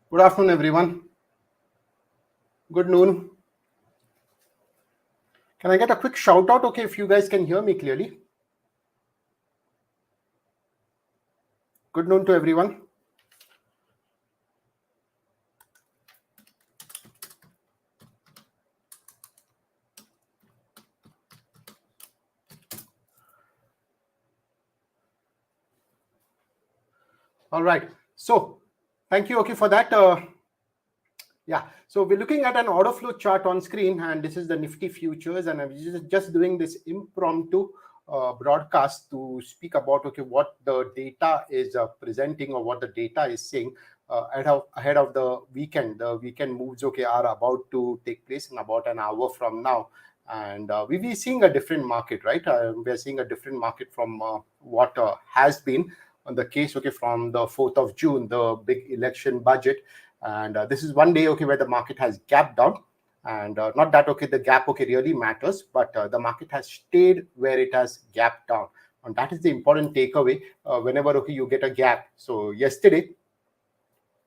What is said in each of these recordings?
Good afternoon, everyone. Good noon. Can I get a quick shout out? Okay, if you guys can hear me clearly. Good noon to everyone. All right. So, thank you. Okay, for that. Yeah. So we're looking at an order flow chart on screen, and this is the Nifty futures, and I'm just doing this impromptu broadcast to speak about what the data is presenting or what the data is saying ahead of the weekend. The weekend moves are about to take place in about an hour from now, and we'll be seeing a different market, right? We're seeing a different market from what has been on the case from the 4th of June, the big election budget. And this is one day where the market has gapped down, and not that the gap really matters, but the market has stayed where it has gapped down, and that is the important takeaway whenever you get a gap. So yesterday,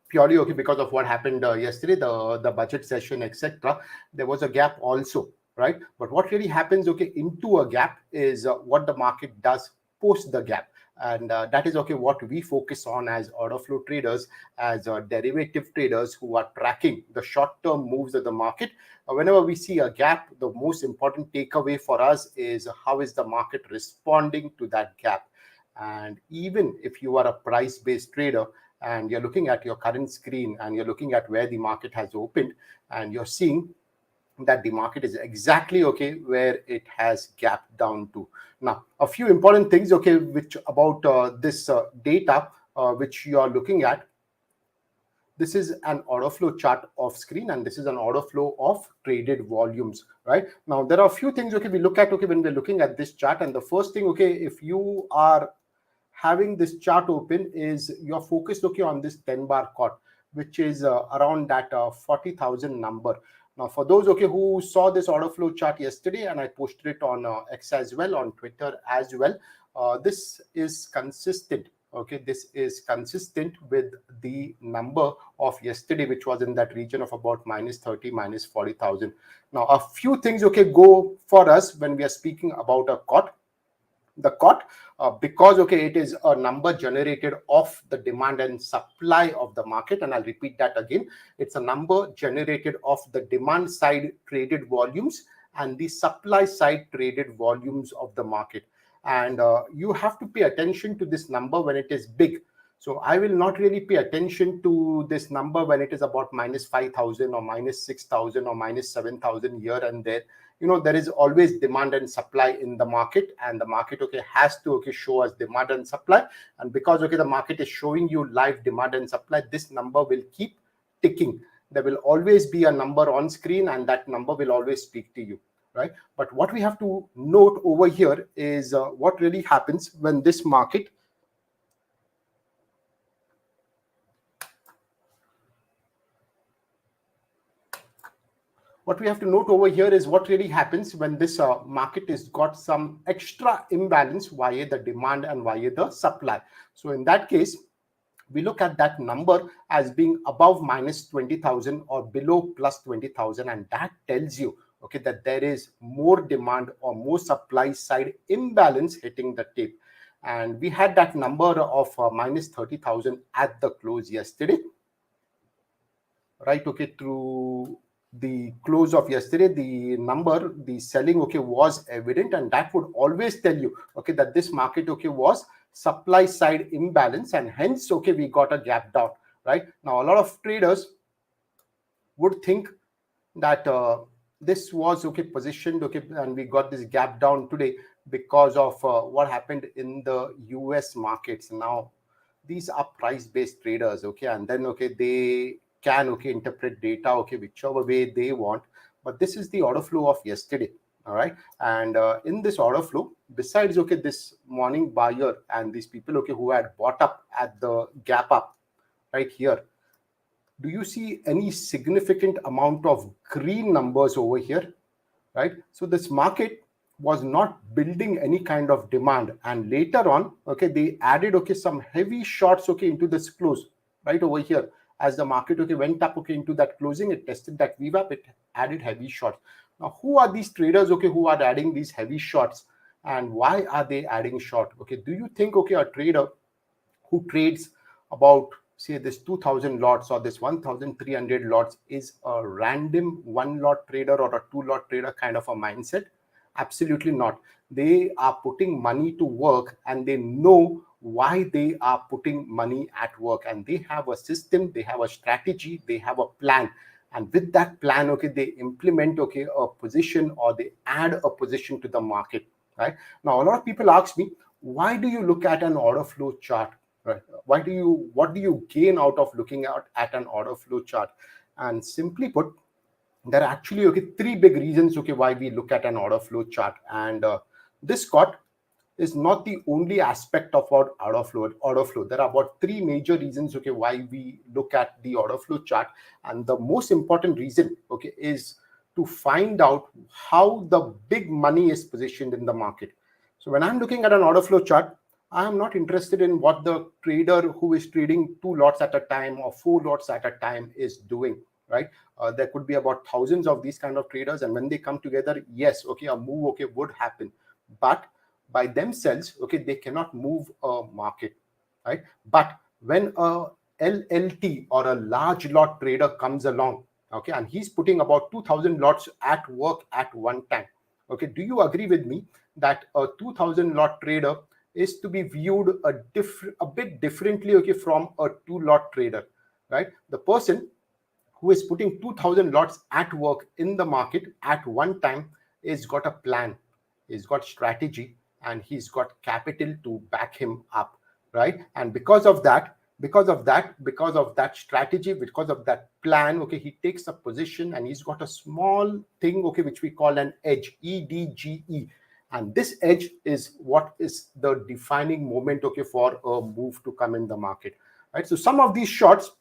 purely because of what happened yesterday, the budget session, etc., there was a gap also, right? But what really happens into a gap is what the market does post the gap, and that is what we focus on as order flow traders, as derivative traders who are tracking the short term moves of the market. Whenever we see a gap, the most important takeaway for us is how is the market responding to that gap. And even if you are a price based trader and you're looking at your current screen and you're looking at where the market has opened, and you're seeing that the market is exactly where it has gapped down to. Now, a few important things which about this data which you are looking at. This is an order flow chart off screen, and this is an order flow of traded volumes. Right now, there are a few things we look at when we're looking at this chart. And the first thing, if you are having this chart open, is you're focused on this 10 bar cut, which is around that 40,000 number. Now, for those who saw this order flow chart yesterday, and I posted it on X as well, on Twitter as well, this is consistent. This is consistent with the number of yesterday, which was in that region of about -30, -40,000. Now, a few things go for us when we are speaking about a COT. The COT, because it is a number generated off the demand and supply of the market, and I'll repeat that again. It's a number generated off the demand side traded volumes and the supply side traded volumes of the market. And you have to pay attention to this number when it is big. So I will not really pay attention to this number when it is about -5,000 or -6,000 or -7,000 here and there. There is always demand and supply in the market, and the market has to show us demand and supply. And because the market is showing you live demand and supply, this number will keep ticking. There will always be a number on screen, and that number will always speak to you, right? But what we have to note over here is what really happens when this market what we have to note over here is what really happens when this market has got some extra imbalance via the demand and via the supply. So in that case, we look at that number as being above -20,000 or below +20,000, and that tells you that there is more demand or more supply side imbalance hitting the tape. And we had that number of -30,000 at the close yesterday, right? Through the close of yesterday, the number, the selling was evident, and that would always tell you that this market was supply side imbalance, and hence we got a gap down. Right now, a lot of traders would think that this was positioned and we got this gap down today because of what happened in the US markets. Now, these are price based traders, and then they can interpret data whichever way they want. But this is the order flow of yesterday. All right, and in this order flow, besides this morning buyer and these people who had bought up at the gap up right here, do you see any significant amount of green numbers over here? Right, so this market was not building any kind of demand, and later on they added some heavy shots into this close right over here. as the market went up into that closing, it tested that vwap, it added heavy shots. Now who are these traders who are adding these heavy shots, and why are they adding short? Do you think a trader who trades about, say, this 2000 lots or this 1300 lots is a random one lot trader or a two lot trader kind of a mindset? Absolutely not. They are putting money to work, and they know why they are putting money at work, and they have a system, they have a strategy, they have a plan, and with that plan they implement a position, or they add a position to the market, right? Now a lot of people ask me, why do you look at an order flow chart, right? What do you gain out of looking at an order flow chart? And simply put, there are actually three big reasons why we look at an order flow chart. And this, Scott, is not the only aspect of our order flow. There are about three major reasons why we look at the order flow chart. And the most important reason is to find out how the big money is positioned in the market. So when I'm looking at an order flow chart, I am not interested in what the trader who is trading 2 lots at a time or 4 lots at a time is doing, right? There could be about thousands of these kind of traders, and when they come together, yes, a move would happen, but by themselves they cannot move a market, right? But when a LLT or a large lot trader comes along, and he's putting about 2000 lots at work at one time, do you agree with me that a 2000 lot trader is to be viewed a bit differently from a 2 lot trader, right? The person who is putting 2000 lots at work in the market at one time is got a plan, he's got strategy, and he's got capital to back him up, right? And because of that strategy, because of that plan, he takes a position, and he's got a small thing which we call an edge, EDGE. And this edge is what is the defining moment for a move to come in the market, right? So some of these shots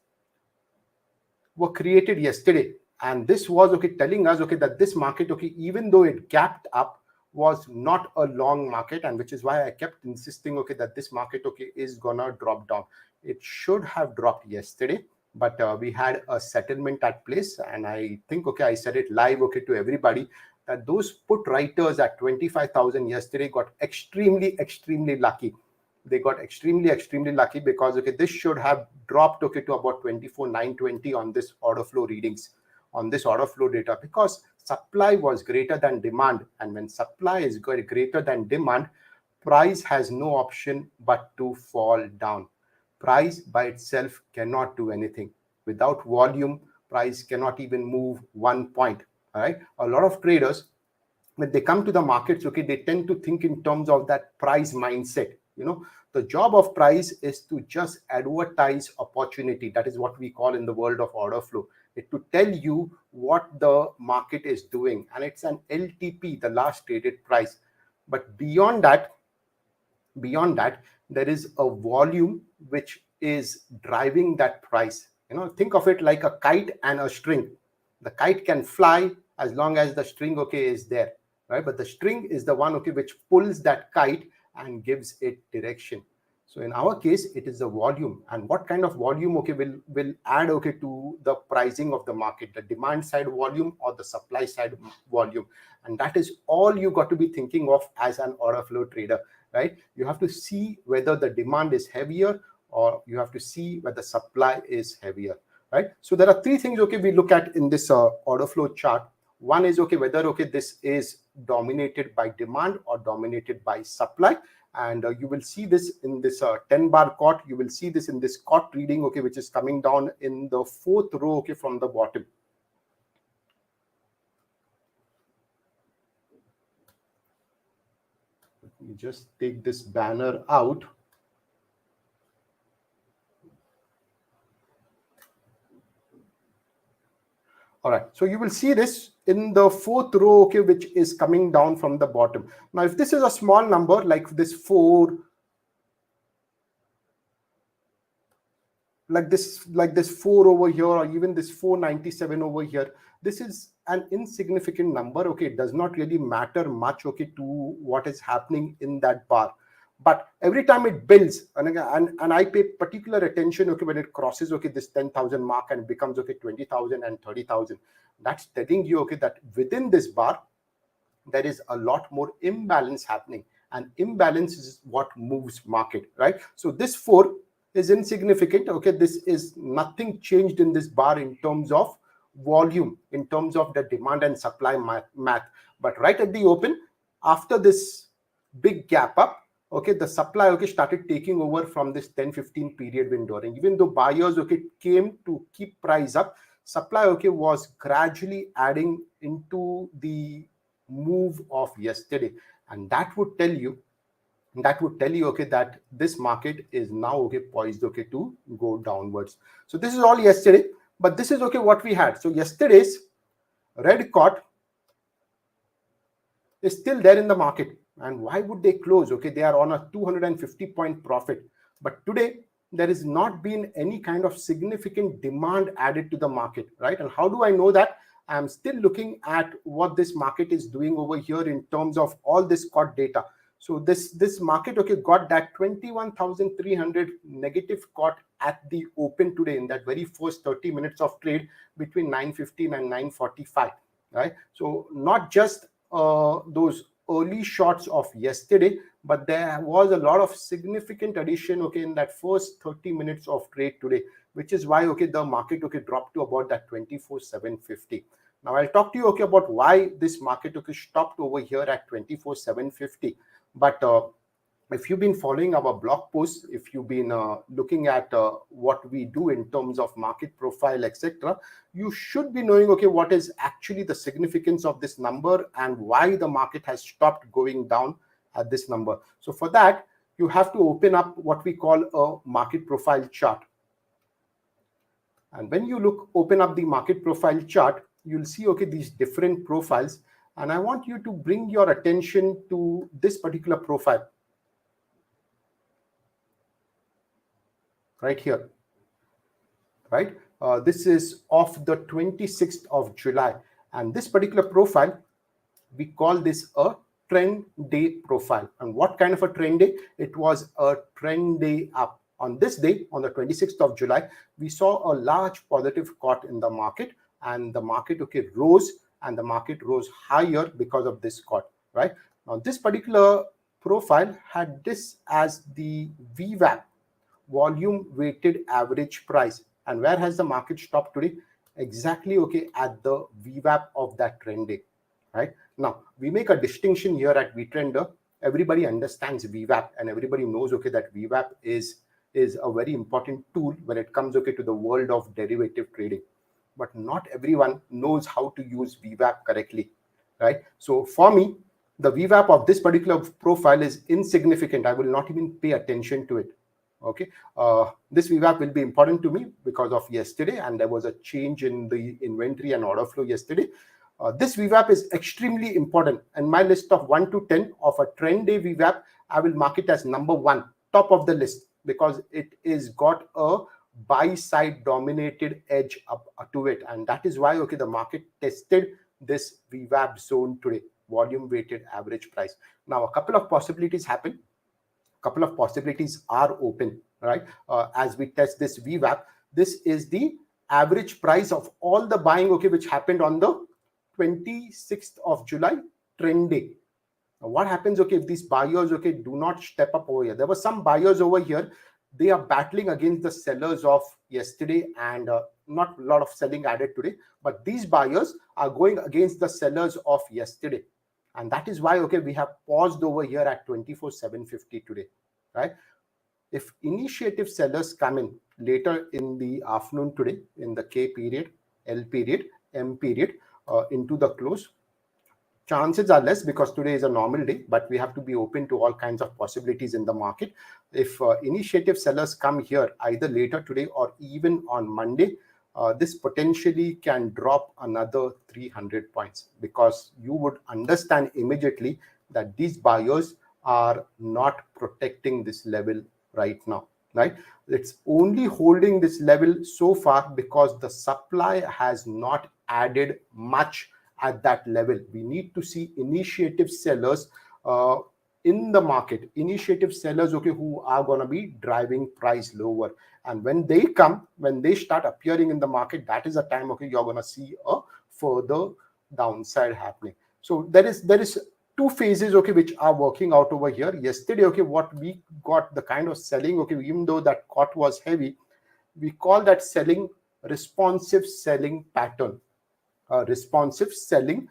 were created yesterday, and this was telling us that this market even though it gapped up, was not a long market, and which is why I kept insisting that this market is gonna drop down. It should have dropped yesterday, but we had a settlement at place, and I think I said it live to everybody that those put writers at 25,000 yesterday got extremely lucky. They got extremely lucky, because this should have dropped to about 24,920 on this order flow readings, on this order flow data, because supply was greater than demand. And when supply is greater than demand, price has no option but to fall down. Price by itself cannot do anything. Without volume, price cannot even move 1 point. All right. A lot of traders, when they come to the markets, they tend to think in terms of that price mindset. The job of price is to just advertise opportunity. That is what we call in the world of order flow, to tell you what the market is doing, and it's an LTP, the last traded price. But beyond that, there is a volume which is driving that price. Think of it like a kite and a string. The kite can fly as long as the string is there, right? But the string is the one which pulls that kite and gives it direction. So in our case, it is the volume, and what kind of volume will add to the pricing of the market, the demand side volume or the supply side volume. And that is all you got to be thinking of as an order flow trader, right? You have to see whether the demand is heavier, or you have to see whether supply is heavier, right? So there are three things we look at in this order flow chart. One is whether this is dominated by demand or dominated by supply. And you will see this in this 10 bar cot. You will see this in this cot reading, which is coming down in the 4th row, from the bottom. Let me just take this banner out. All right, so you will see this in the 4th row, which is coming down from the bottom. Now, if this is a small number like this 4, like this 4 over here, or even this 497 over here, this is an insignificant number. It does not really matter much to what is happening in that bar. But every time it builds, and I pay particular attention, okay, when it crosses, okay, this 10,000 mark and becomes, okay, 20,000 and 30,000, that's telling you, okay, that within this bar, there is a lot more imbalance happening, and imbalance is what moves market, right? So this 4 is insignificant, okay, this is nothing changed in this bar in terms of volume, in terms of the demand and supply math. But right at the open, after this big gap up, okay, the supply, okay, started taking over from this 10-15 period window, and even though buyers, okay, came to keep price up, supply, okay, was gradually adding into the move of yesterday, and that would tell you, okay, that this market is now, okay, poised, okay, to go downwards. So this is all yesterday, but this is, okay, what we had. So yesterday's red caught is still there in the market, and why would they close? Okay, they are on a 250 point profit, but today there has not been any kind of significant demand added to the market, right? And how do I know that? I'm still looking at what this market is doing over here in terms of all this caught data. So this market, okay, got that 21,300 negative caught at the open today in that very first 30 minutes of trade between 9:15 and 9:45, right? So not just those early shots of yesterday, but there was a lot of significant addition, okay, in that first 30 minutes of trade today, which is why, okay, the market, okay, dropped to about that 24,750. Now I'll talk to you, okay, about why this market, okay, stopped over here at 24,750. But if you've been following our blog posts, if you've been looking at what we do in terms of market profile, etc., you should be knowing, okay, what is actually the significance of this number and why the market has stopped going down at this number. So for that, you have to open up what we call a market profile chart. And when you open up the market profile chart, you'll see, okay, these different profiles. And I want you to bring your attention to this particular profile right here, right? This is of the 26th of July. And this particular profile, we call this a trend day profile. And what kind of a trend day? It was a trend day up. On this day, on the 26th of July, we saw a large positive caught in the market, and the market, okay, rose, and the market rose higher because of this caught, right? Now, this particular profile had this as the vwap, volume weighted average price. And where has the market stopped today? Exactly, okay, at the vwap of that trend day, right? Now, we make a distinction here at vtrender. Everybody understands vwap, and everybody knows, okay, that vwap is a very important tool when it comes, okay, to the world of derivative trading. But not everyone knows how to use vwap correctly, right? So for me, the vwap of this particular profile is insignificant. I will not even pay attention to it. Okay, this vwap will be important to me because of yesterday, and there was a change in the inventory and order flow yesterday. This vwap is extremely important, and my list of 1 to 10 of a trend day vwap, I will mark it as number 1, top of the list, because it is got a buy side dominated edge up to it, and that is why, okay, the market tested this vwap zone today, volume weighted average price. Now a couple of possibilities happen, couple of possibilities are open, right? As we test this vwap, this is the average price of all the buying, okay, which happened on the 26th of July trend day. Now, what happens, okay, if these buyers, okay, do not step up over here? There were some buyers over here. They are battling against the sellers of yesterday, and not a lot of selling added today, but these buyers are going against the sellers of yesterday. And that is why, okay, we have paused over here at 24,750 today, right? If initiative sellers come in later in the afternoon today, in the K period, L period, M period, into the close, chances are less because today is a normal day, but we have to be open to all kinds of possibilities in the market. If initiative sellers come here either later today or even on Monday, this potentially can drop another 300 points, because you would understand immediately that these buyers are not protecting this level right now, right? It's only holding this level so far because the supply has not added much at that level. We need to see initiative sellers in the market, initiative sellers, okay, who are going to be driving price lower. And when they come, when they start appearing in the market, that is the time, okay, you're going to see a further downside happening. So there is two phases, okay, which are working out over here. Yesterday, okay, what we got, the kind of selling, okay, even though that COT was heavy, we call that selling responsive selling pattern. Responsive selling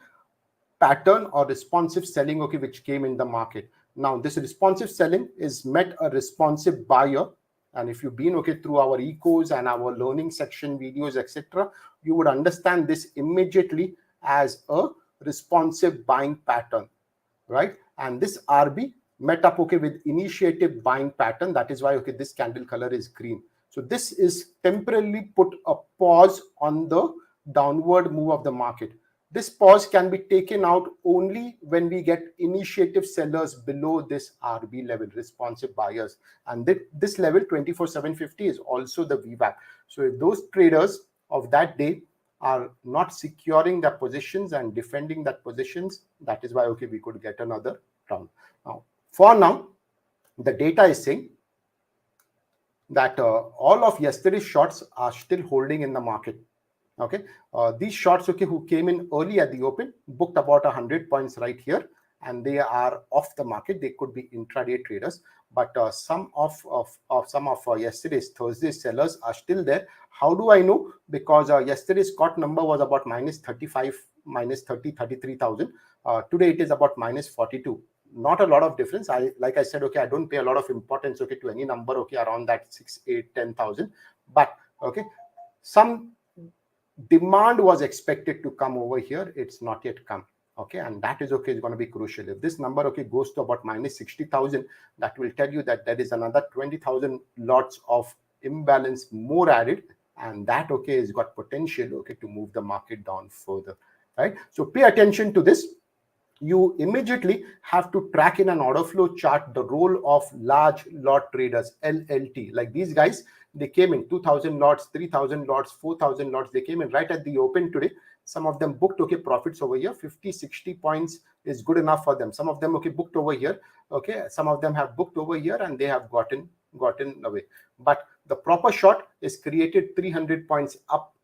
pattern or responsive selling, okay, which came in the market. Now this responsive selling is met a responsive buyer, and if you've been, okay, through our ecos and our learning section videos, etc., you would understand this immediately as a responsive buying pattern, right? And this RB met up, okay, with initiative buying pattern. That is why, okay, this candle color is green. So this is temporarily put a pause on the downward move of the market. This pause can be taken out only when we get initiative sellers below this RB level, responsive buyers. And this level, 24,750, is also the vwap. So if those traders of that day are not securing their positions and defending that positions, that is why, okay, we could get another round. Now, for now, the data is saying that all of yesterday's shorts are still holding in the market. Okay, these shorts, okay, who came in early at the open, booked about 100 points right here, and they are off the market. They could be intraday traders, but some of yesterday's Thursday's sellers are still there. How do I know? Because yesterday's COT number was about minus 35, minus 30, 33,000. Today it is about minus 42. Not a lot of difference. Like I said, okay, I don't pay a lot of importance, okay, to any number, okay, around that 6, 8, 10,000. But okay, some demand was expected to come over here. It's not yet come. Okay, and that is, okay, is going to be crucial. If this number, okay, goes to about minus 60,000, that will tell you that there is another 20,000 lots of imbalance more added, and that, okay, has got potential, okay, to move the market down further, right? So pay attention to this. You immediately have to track in an order flow chart the role of large lot traders, LLT. Like these guys, they came in 2,000 lots, 3,000 lots, 4,000 lots. They came in right at the open today. Some of them booked, okay, profits over here. 50, 60 points is good enough for them. Some of them, okay, booked over here. Okay, some of them have booked over here and they have gotten away. But the proper shot is created 300 points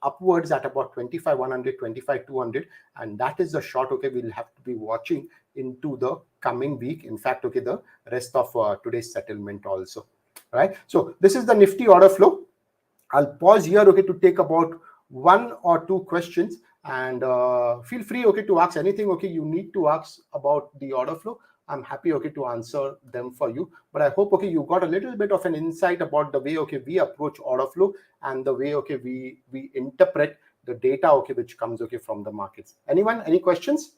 upwards at about 25,100, 25,200, and that is the shot, okay, we'll have to be watching into the coming week. In fact, okay, the rest of today's settlement also, right? So this is the Nifty order flow. I'll pause here, okay, to take about 1 or 2 questions, and feel free, okay, to ask anything, okay, you need to ask about the order flow. I'm happy, okay, to answer them for you. But I hope, okay, you got a little bit of an insight about the way, okay, we approach order flow and the way, okay, we interpret the data, okay, which comes, okay, from the markets. Anyone, any questions?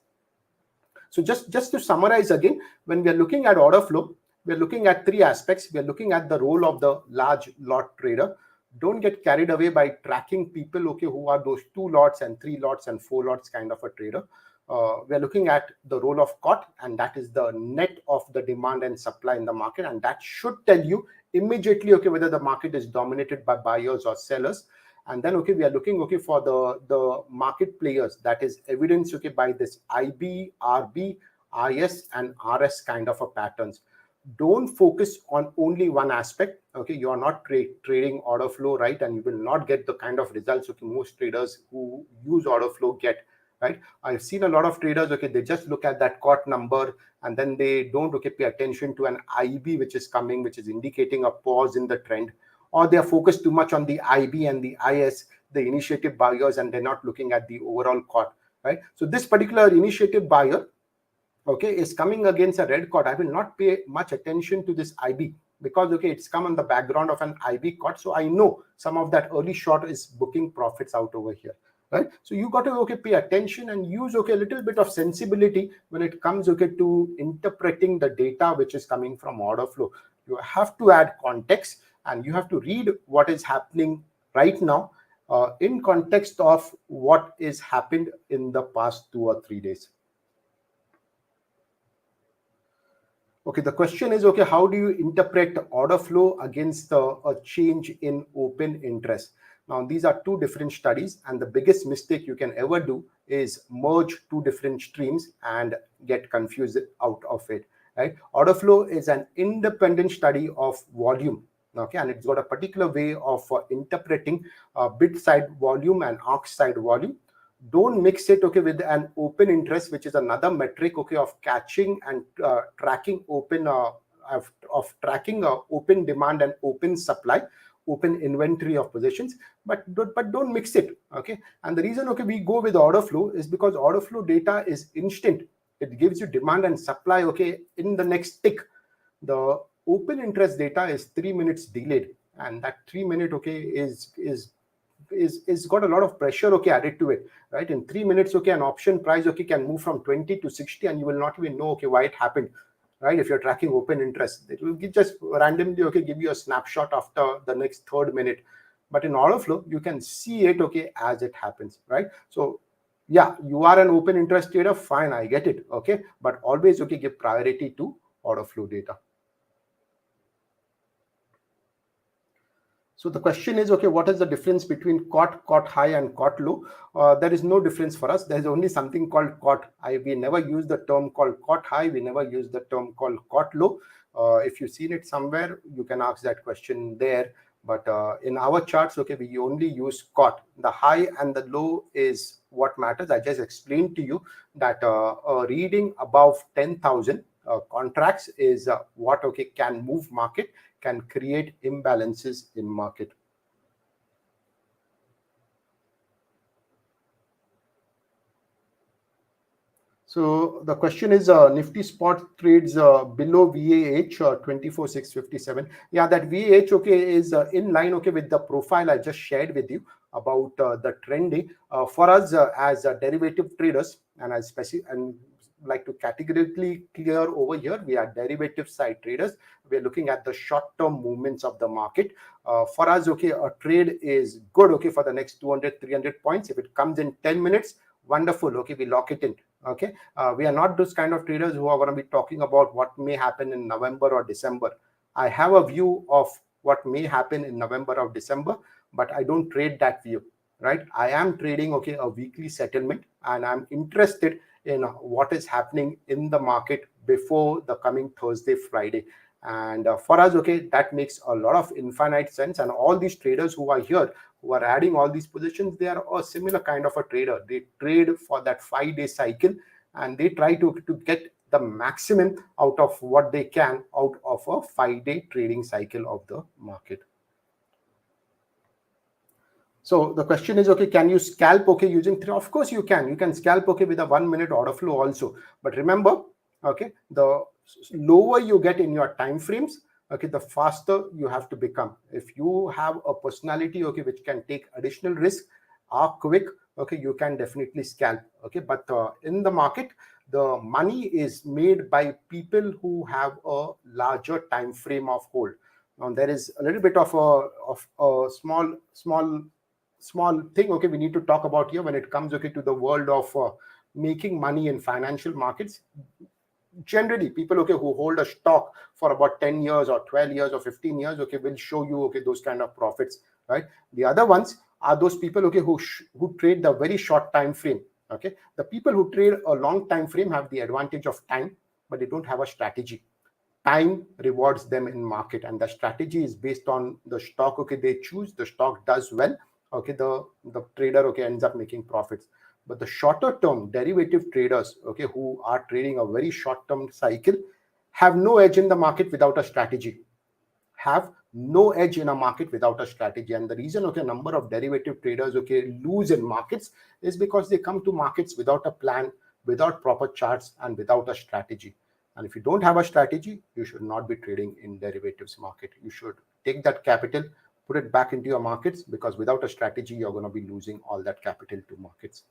So just to summarize again, when we are looking at order flow, we're looking at 3 aspects. We're looking at the role of the large lot trader. Don't get carried away by tracking people, okay, who are those 2 lots and 3 lots and 4 lots kind of a trader. We're looking at the role of COT, and that is the net of the demand and supply in the market, and that should tell you immediately, okay, whether the market is dominated by buyers or sellers. And then, okay, we are looking, okay, for the market players. That is evidenced, okay, by this IB, RB, IS, and RS kind of a patterns. Don't focus on only one aspect. Okay, you are not trading order flow, right? And you will not get the kind of results, okay, most traders who use order flow get. Right, I've seen a lot of traders, okay, they just look at that COT number and then they don't, okay, pay attention to an IB which is coming, which is indicating a pause in the trend, or they are focused too much on the IB and the IS, the initiative buyers, and they're not looking at the overall COT, right? So this particular initiative buyer, okay, is coming against a red COT. I will not pay much attention to this IB because, okay, it's come on the background of an IB COT, so I know some of that early short is booking profits out over here. Right, so you got to, okay, pay attention and use, okay, a little bit of sensibility when it comes, okay, to interpreting the data which is coming from order flow. You have to add context and you have to read what is happening right now in context of what is happened in the past 2 or 3 days. Okay, the question is, okay, how do you interpret order flow against a change in open interest? Now, these are 2 different studies, and the biggest mistake you can ever do is merge 2 different streams and get confused out of it. right? Order flow is an independent study of volume, okay, and it's got a particular way of interpreting bid side volume and ask side volume. Don't mix it, okay, with an open interest, which is another metric, okay, of catching and tracking open of tracking open demand and open supply, open inventory of positions, but don't mix it, okay. And the reason, okay, we go with order flow is because order flow data is instant. It gives you demand and supply, okay, in the next tick. The open interest data is 3 minutes delayed, and that 3 minute, okay, is got a lot of pressure, okay, added to it, right? In 3 minutes, okay, an option price, okay, can move from 20 to 60, and you will not even know, okay, why it happened, right? If you're tracking open interest, it will just randomly, okay, give you a snapshot after the next third minute. But in order flow, you can see it, okay, as it happens, right? So yeah, you are an open interest trader, fine, I get it, okay, but always, okay, give priority to order flow data. So the question is, okay, what is the difference between caught high and caught low? There is no difference for us. There's only something called caught. We never use the term called caught high. We never use the term called caught low. If you've seen it somewhere, you can ask that question there. But in our charts, okay, we only use caught. The high and the low is what matters. I just explained to you that a reading above 10,000 contracts is what, okay, can move market, can create imbalances in market. So the question is, Nifty spot trades below VAH 24,657. Yeah, that VAH, okay, is in line, okay, with the profile I just shared with you about the trending. For us as derivative traders, and as like to categorically clear over here, we are derivative side traders. We are looking at the short-term movements of the market. For us, okay, a trade is good, okay, for the next 200, 300 points. If it comes in 10 minutes, wonderful, okay, we lock it in, okay. We are not those kind of traders who are going to be talking about what may happen in November or December. I have a view of what may happen in November or December, but I don't trade that view, right? I am trading, okay, a weekly settlement, and I'm interested in what is happening in the market before the coming Thursday, Friday. And for us, okay, that makes a lot of infinite sense. And all these traders who are here, who are adding all these positions, they are a similar kind of a trader. They trade for that 5-day cycle, and they try to get the maximum out of what they can out of a 5-day trading cycle of the market. So the question is, okay, can you scalp, okay, using three? Of course you can. You can scalp, okay, with a 1 minute order flow also. But remember, okay, the lower you get in your time frames, okay, the faster you have to become. If you have a personality, okay, which can take additional risk, are quick, okay, you can definitely scalp, okay. But in the market, the money is made by people who have a larger time frame of hold. Now there is a little bit of a small thing, okay, we need to talk about here when it comes, okay, to the world of making money in financial markets. Generally, people, okay, who hold a stock for about 10 years or 12 years or 15 years, okay, will show you, okay, those kind of profits, right? The other ones are those people, okay, who trade the very short time frame, okay. The people who trade a long time frame have the advantage of time, but they don't have a strategy. Time rewards them in market, and the strategy is based on the stock, okay, they choose. The stock does well, okay, the trader, okay, ends up making profits. But the shorter term derivative traders, okay, who are trading a very short term cycle, have no edge in the market without a strategy. Have no edge in a market without a strategy. And the reason, okay, a number of derivative traders, okay, lose in markets is because they come to markets without a plan, without proper charts, and without a strategy. And if you don't have a strategy, you should not be trading in derivatives market. You should take that capital, put it back into your markets, because without a strategy, you're going to be losing all that capital to markets.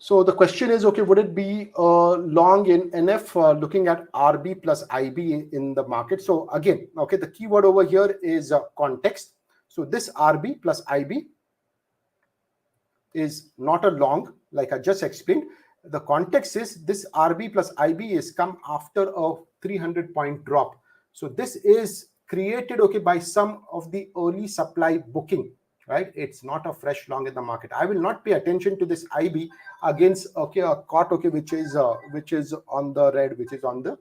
So the question is, okay, would it be long in NF looking at RB plus IB in the market? So again, okay, the keyword over here is context. So this RB plus IB is not a long, like I just explained. The context is this RB plus IB is come after a 300-point drop. So this is created, okay, by some of the early supply booking, right? It's not a fresh long in the market. I will not pay attention to this IB against a COT, which is on the red, which is on the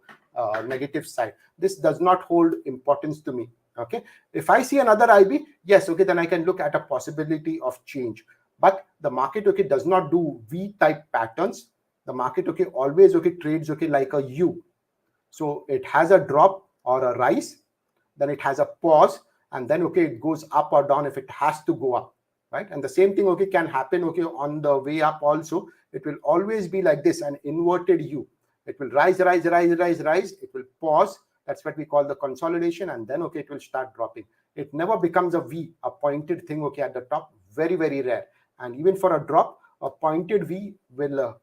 negative side. This does not hold importance to me. Okay, if I see another IB, yes, then I can look at a possibility of change. But the market does not do V type patterns. The market always trades like a U. So it has a drop or a rise, then it has a pause, and then it goes up or down if it has to go up, right? And the same thing can happen on the way up also. It will always be like this, an inverted U. It will rise, it will pause. That's what we call the consolidation, and then it will start dropping. It never becomes a V, a pointed thing at the top. Very, very rare. And even for a drop, a pointed V will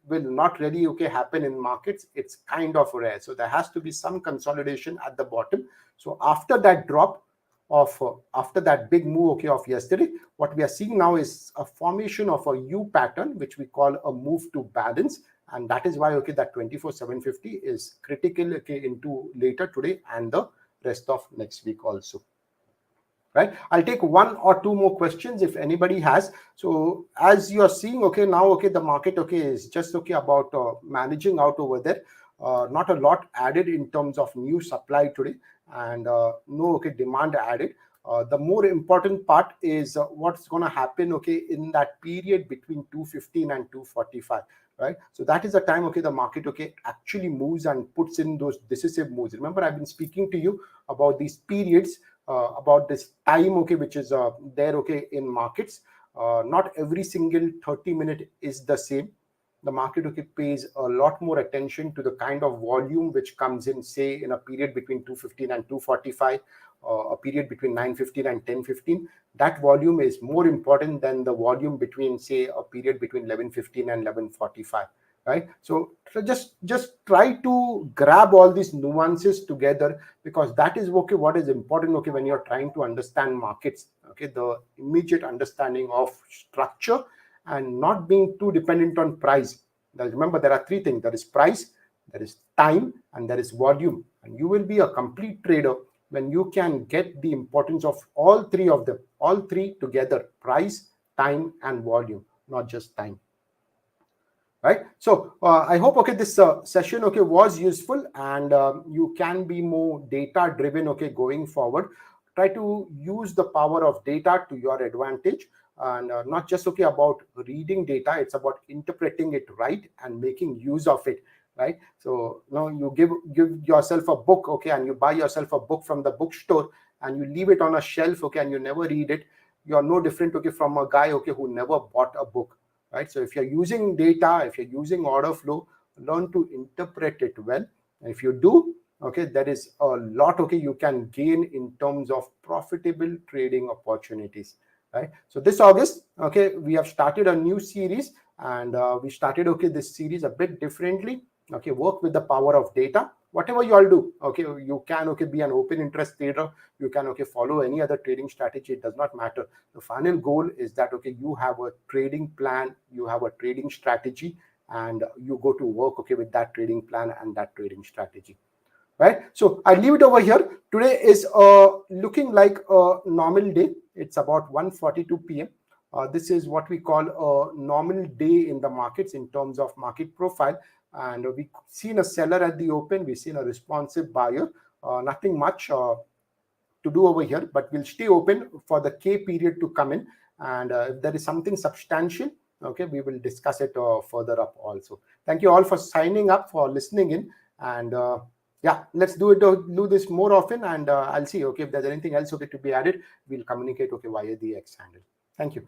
not really happen in markets. It's kind of rare. So there has to be some consolidation at the bottom. So after that drop of after that big move of yesterday, what we are seeing now is a formation of a U pattern, which we call a move to balance. And that is why that 24,750 is critical into later today and the rest of next week also. Right, I'll take one or two more questions if anybody has. So as you are seeing, now the market is just about managing out over there. Not a lot added in terms of new supply today, and no demand added. The more important part is what's going to happen in that period between 215 and 245. Right, so that is the time the market actually moves and puts in those decisive moves. Remember, I've been speaking to you about these periods, about this time which is there in markets. Not every single 30-minute is the same. The market pays a lot more attention to the kind of volume which comes in, say in a period between 215 and 245, a period between 9:15 and 10:15. That volume is more important than the volume between, say, a period between 11:15 and 11:45. Right, so just try to grab all these nuances together, because that is what is important when you're trying to understand markets. The immediate understanding of structure and not being too dependent on price. Now, remember, there are three things: there is price, there is time, and there is volume. And you will be a complete trader when you can get the importance of all three of them, all three together: price, time, and volume, not just time. Right, so I hope this session was useful, and you can be more data driven going forward. Try to use the power of data to your advantage, and not just about reading data. It's about interpreting it right and making use of it. Right, so now you give yourself a book, and you buy yourself a book from the bookstore, and you leave it on a shelf, and you never read it. You're no different from a guy who never bought a book. Right, so if you're using data, if you're using order flow, learn to interpret it well. And if you do, there is a lot you can gain in terms of profitable trading opportunities. Right, so this August, we have started a new series, and we started this series a bit differently. Work with the power of data. Whatever you all do, you can be an open interest trader. You can follow any other trading strategy. It does not matter. The final goal is that you have a trading plan, you have a trading strategy, and you go to work with that trading plan and that trading strategy. Right, so I leave it over here. Today is looking like a normal day. It's about 1:42 p.m. This is what we call a normal day in the markets in terms of market profile. And we've seen a seller at the open. We've seen a responsive buyer. Nothing much to do over here, but we'll stay open for the K period to come in. And if there is something substantial, we will discuss it further up also. Thank you all for signing up, for listening in. And yeah, let's do this more often. And I'll see if there's anything else to be added. We'll communicate via the X handle. Thank you.